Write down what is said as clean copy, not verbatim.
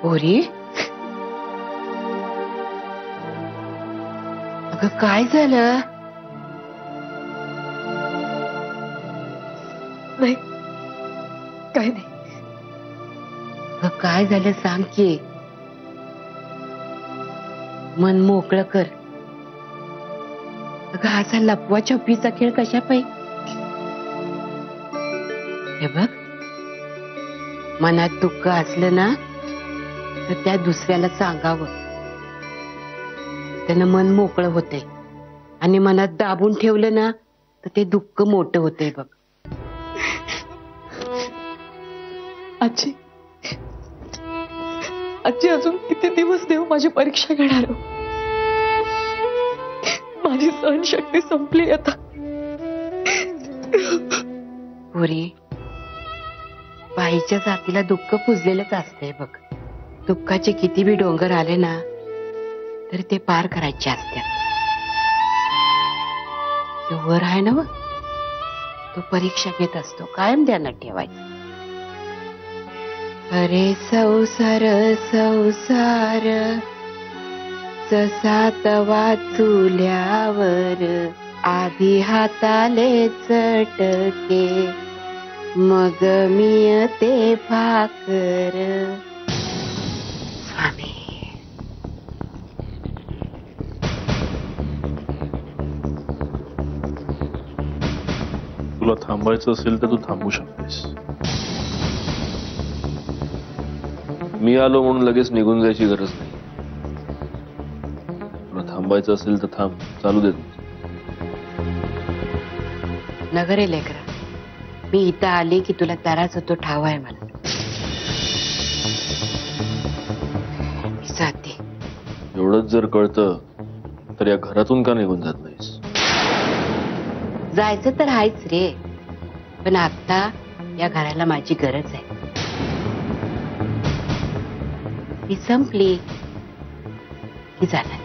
पोरी, अगं काय झालं? नाही, काय नाही. अगं काय झालं सांग की. मन मोकळं कर. अगं असा लपवा छपीचा खेळ कशा पाहिजे? हे बघ, मनात दुःख असलं ना तर त्या दुसऱ्याला सांगावं. त्यानं मन मोकळं होतंय. आणि मनात दाबून ठेवलं ना तर ते दुःख मोठं होतंय बघ. आजी, आजी अजून किती दिवस देऊ माझी परीक्षा घेणार? माझी सहनशक्ती संपली आता. पुरी, बाईच्या जातीला दुःख पुजलेलंच असतंय बघ. दुःखाचे किती बी डोंगर आले ना तर ते पार करायचे असतात. तो वर आहे ना, तो परीक्षा घेत असतो, कायम ध्यानात ठेवायचं. अरे संसार संसार जसा तवा चुल्यावर, आधी हाताले चटके मग मिळते भाकर. स्वामी. तुला थांबायचं असेल तर तू थांबू शकतेस. मी आलो म्हणून लगेच निघून जायची गरज नाही. तुला थांबायचं असेल तर थांब, चालू दे. नगर आहे लेकरा, मी इथं आले की तुला तराच होतो ठाव आहे मला. मी जाते. एवढंच जर कळतं तर या घरातून का निघून जात नाहीस? जायचं तर आहेच रे, पण आता या घराला माझी गरज आहे. ती संपली की जाणार.